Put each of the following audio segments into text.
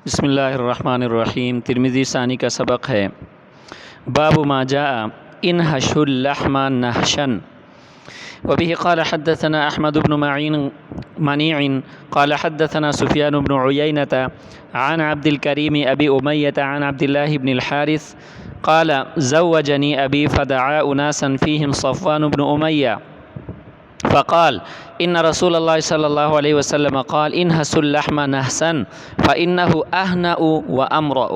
بسم اللہ الرحمن الرحیم۔ ترمذی ثانی کا سبق ہے باب ما جاء انحش اللحم نحشا وبه قال حدثنا احمد بن منيع قال حدثنا سفيان بن عيينة عن عبد الكريم ابي امية عن عبد الله بن الحارث قال زوجني ابي فدعا اناسا فيهم صفوان بن امية فقال ان رسول الله صلى الله عليه وسلم قال انحسوا اللحم نحسا فانه اهنأ وامرأ.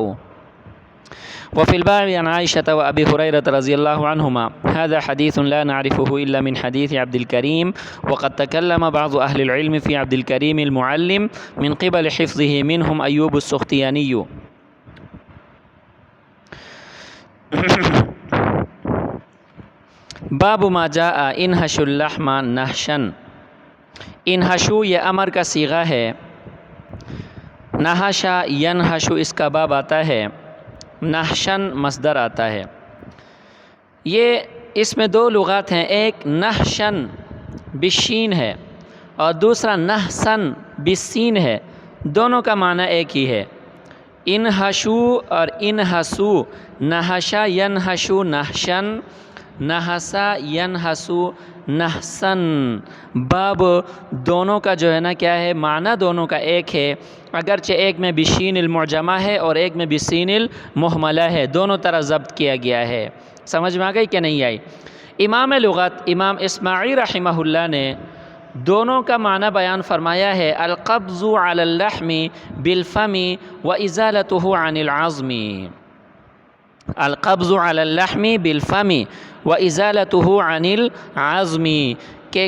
وفي الباب عن عائشة وأبي هريرة رضي الله عنهما هذا حديث لا نعرفه إلا من حديث عبد الكريم، وقد تكلم بعض أهل العلم في عبد الكريم المعلم من قبل حفظه منهم أيوب السختياني. باب ما جاء انحش اللحم نحشا. انحشو یہ امر کا صیغہ ہے، نحشا ینحشو اس کا باب آتا ہے، نحشن مصدر آتا ہے۔ یہ اس میں دو لغات ہیں، ایک نحشن بالشین ہے اور دوسرا نحسن بالسین ہے، دونوں کا معنی ایک ہی ہے۔ انحشو اور انحسو، نحشا ینحشو نحشن، نحسا ینحسو نحسن، باب دونوں کا جو ہے نا کیا ہے، معنی دونوں کا ایک ہے، اگرچہ ایک میں بشین المعجمہ ہے اور ایک میں بسین المہملہ ہے، دونوں طرح ضبط کیا گیا ہے۔ سمجھ میں آ گئی کہ نہیں آئی؟ امام لغت امام اسماعی رحمہ اللہ نے دونوں کا معنی بیان فرمایا ہے، القبض علی اللحم بالفم وازالته عن العظم۔ القبض علی اللحم بالفم وازالته عن العظم، کہ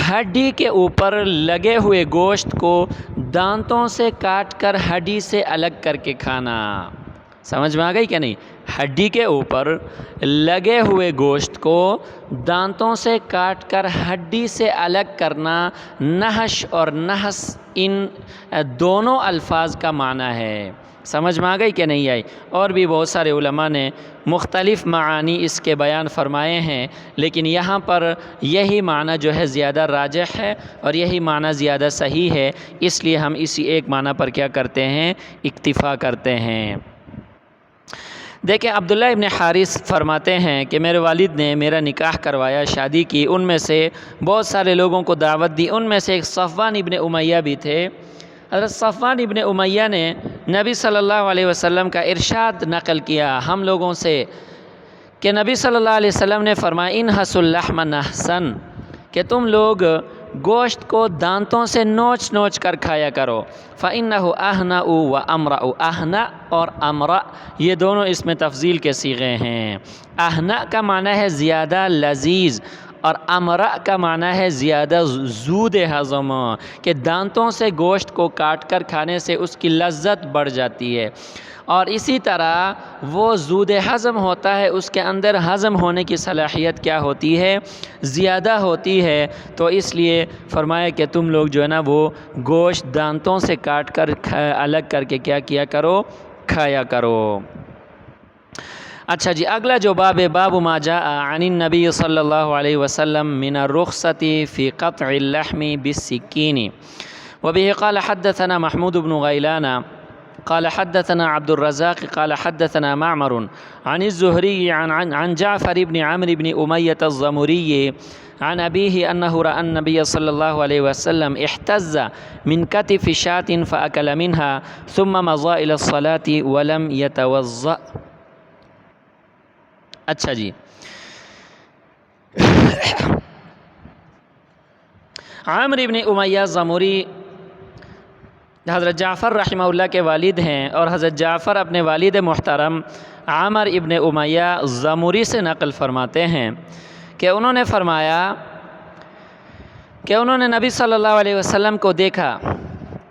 ہڈی کے اوپر لگے ہوئے گوشت کو دانتوں سے کاٹ کر ہڈی سے الگ کر کے کھانا۔ سمجھ میں آ گئی کہ نہیں؟ ہڈی کے اوپر لگے ہوئے گوشت کو دانتوں سے کاٹ کر ہڈی سے الگ کرنا، نحش اور نحس ان دونوں الفاظ کا معنی ہے۔ سمجھ میں آ گئی کہ نہیں آئی؟ اور بھی بہت سارے علماء نے مختلف معانی اس کے بیان فرمائے ہیں، لیکن یہاں پر یہی معنی جو ہے زیادہ راجح ہے اور یہی معنی زیادہ صحیح ہے، اس لیے ہم اسی ایک معنی پر کیا کرتے ہیں، اکتفا کرتے ہیں۔ دیکھیں، عبداللہ ابن حارث فرماتے ہیں کہ میرے والد نے میرا نکاح کروایا، شادی کی، ان میں سے بہت سارے لوگوں کو دعوت دی، ان میں سے ایک صفوان ابن امیہ بھی تھے۔ حضرت صفوان ابن امیہ نے نبی صلی اللہ علیہ وسلم کا ارشاد نقل کیا ہم لوگوں سے کہ نبی صلی اللہ علیہ وسلم نے فرمایا انحسوا اللحم نحسا، کہ تم لوگ گوشت کو دانتوں سے نوچ نوچ کر کھایا کرو، فإنہ اہنأ و امرأ، اہنأ اور امرأ یہ دونوں اس میں تفضیل کے صیغے ہیں۔ اہنأ کا معنی ہے زیادہ لذیذ اور امرأ کا معنی ہے زیادہ زود ہضم، کہ دانتوں سے گوشت کو کاٹ کر کھانے سے اس کی لذت بڑھ جاتی ہے، اور اسی طرح وہ زود ہضم ہوتا ہے، اس کے اندر ہضم ہونے کی صلاحیت کیا ہوتی ہے، زیادہ ہوتی ہے۔ تو اس لیے فرمایا کہ تم لوگ جو ہے نا وہ گوشت دانتوں سے کاٹ کر الگ کر کے کیا کیا کرو، کھایا کرو۔ اچھا جی، اگلا جو باب ہے، باب ما جاء عن النبی صلی اللہ علیہ وسلم من الرخصۃ فی قطع اللحم بالسکین وبه قال حدثنا محمود بن غیلان قال حدثنا عبد الرزاق قال حدثنا معمر عن الزهري عن جعفر بن عمرو بن أمية الضمري عن أبيه أنه رأى النبي صلى الله عليه وسلم احتز من كتف شاة فأكل منها ثم مضى إلى الصلاة ولم يتوضأ۔ اچھا جی، عامر بن امیہ ضمری حضرت جعفر رحمہ اللہ کے والد ہیں، اور حضرت جعفر اپنے والد محترم عامر ابن امیہ ضمری سے نقل فرماتے ہیں کہ انہوں نے فرمایا کہ انہوں نے نبی صلی اللہ علیہ وسلم کو دیکھا،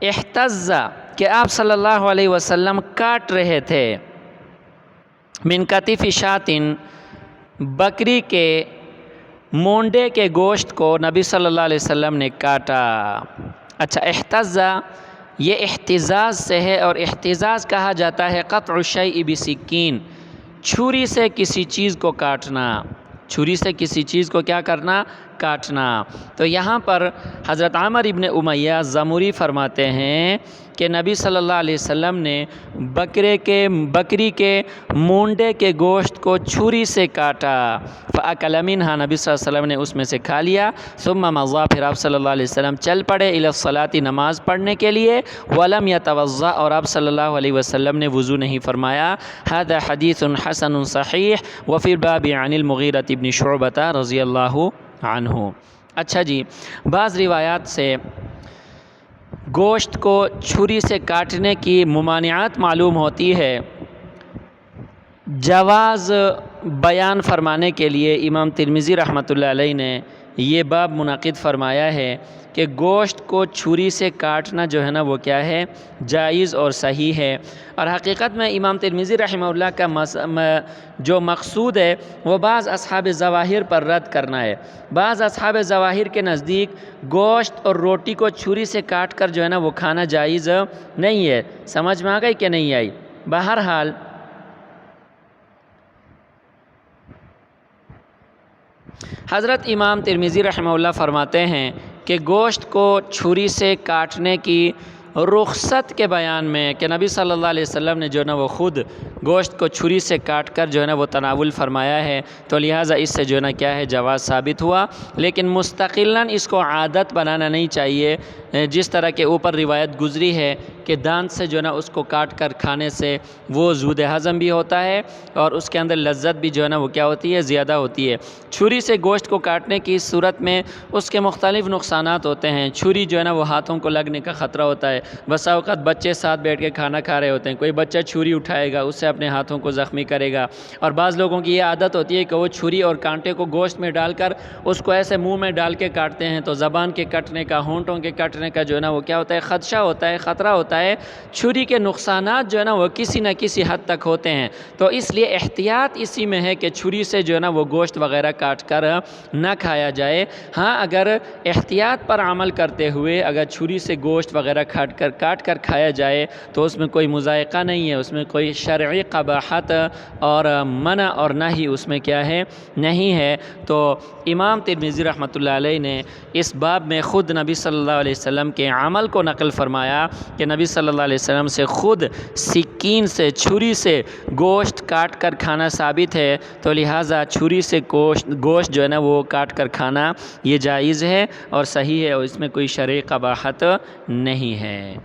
احتز کہ آپ صلی اللہ علیہ وسلم کاٹ رہے تھے، من کتف شاۃ بکری کے مونڈے کے گوشت کو نبی صلی اللہ علیہ وسلم نے کاٹا۔ اچھا، احتز یہ احتزاز سے ہے، اور احتزاز کہا جاتا ہے قطع الشیء بسکین، چھری سے کسی چیز کو کاٹنا، چھری سے کسی چیز کو کیا کرنا، کاٹنا۔ تو یہاں پر حضرت عامر ابن امیہ زمری فرماتے ہیں کہ نبی صلی اللہ علیہ وسلم نے بکری کے مونڈے کے گوشت کو چھری سے کاٹا، فَأَكَلَ مِنْهَا، نبی صلی اللہ علیہ وسلم نے اس میں سے کھا لیا، ثُمَّ مَضَىٰ، پھر آپ صلی اللہ علیہ وسلم چل پڑے إِلَى الصَّلَاةِ، نماز پڑھنے کے لیے، وَلَمْ يَتَوَضَّأْ، اور آپ صلی اللہ علیہ وسلم نے وضو نہیں فرمایا۔ هذا حدیث حسن صحیح وفی الباب عن المغیرة بن شعبة رضی اللہ عنہ۔ اچھا جی، بعض روایات سے گوشت کو چھری سے کاٹنے کی ممانعات معلوم ہوتی ہے۔ جواز بیان فرمانے کے لیے امام ترمذی رحمۃ اللہ علیہ نے یہ باب منعقد فرمایا ہے کہ گوشت کو چھری سے کاٹنا جو ہے نا وہ کیا ہے، جائز اور صحیح ہے۔ اور حقیقت میں امام ترمذی رحمہ اللہ کا جو مقصود ہے وہ بعض اصحاب ظواہر پر رد کرنا ہے۔ بعض اصحاب ظواہر کے نزدیک گوشت اور روٹی کو چھری سے کاٹ کر جو ہے نا وہ کھانا جائز نہیں ہے۔ سمجھ میں آ گئی کہ نہیں آئی؟ بہرحال حضرت امام ترمذی رحمہ اللہ فرماتے ہیں کہ گوشت کو چھری سے کاٹنے کی رخصت کے بیان میں کہ نبی صلی اللہ علیہ وسلم نے جو ہے نا وہ خود گوشت کو چھری سے کاٹ کر جو ہے نا وہ تناول فرمایا ہے، تو لہٰذا اس سے جو ہے نا کیا ہے، جواز ثابت ہوا۔ لیکن مستقلاً اس کو عادت بنانا نہیں چاہیے، جس طرح کے اوپر روایت گزری ہے کہ دانت سے جو ہے نا اس کو کاٹ کر کھانے سے وہ زود ہضم بھی ہوتا ہے اور اس کے اندر لذت بھی جو ہے نا وہ کیا ہوتی ہے، زیادہ ہوتی ہے۔ چھری سے گوشت کو کاٹنے کی صورت میں اس کے مختلف نقصانات ہوتے ہیں۔ چھری جو ہے نا وہ ہاتھوں کو لگنے کا خطرہ ہوتا ہے۔ بسا اوقات بچے ساتھ بیٹھ کے کھانا کھا رہے ہوتے ہیں، کوئی بچہ چھری اٹھائے گا، اس سے اپنے ہاتھوں کو زخمی کرے گا۔ اور بعض لوگوں کی یہ عادت ہوتی ہے کہ وہ چھری اور کانٹے کو گوشت میں ڈال کر اس کو ایسے منہ میں ڈال کے کاٹتے ہیں، تو زبان کے کٹنے کا، ہونٹوں کے کٹنے کا جو ہے نا وہ کیا ہوتا ہے، خدشہ ہوتا ہے، خطرہ ہوتا ہے۔ چھری کے نقصانات جو ہے نا وہ کسی نہ کسی حد تک ہوتے ہیں، تو اس لیے احتیاط اسی میں ہے کہ چھری سے جو ہے نا وہ گوشت وغیرہ کاٹ کر نہ کھایا جائے۔ ہاں، اگر احتیاط پر عمل کرتے ہوئے اگر چھری سے گوشت وغیرہ کاٹ کر کھایا جائے تو اس میں کوئی مذائقہ نہیں ہے، اس میں کوئی شرعی قباحت اور منع اور نہی اس میں کیا ہے، نہیں ہے۔ تو امام ترمذی رحمۃ اللہ علیہ نے اس باب میں خود نبی صلی اللہ علیہ وسلم کے عمل کو نقل فرمایا کہ نبی صلی اللہ علیہ وسلم سے خود سکین سے، چھری سے گوشت کاٹ کر کھانا ثابت ہے، تو لہٰذا چھری سے گوشت جو ہے نا وہ کاٹ کر کھانا یہ جائز ہے اور صحیح ہے، اور اس میں کوئی شرعی قباحت نہیں ہے۔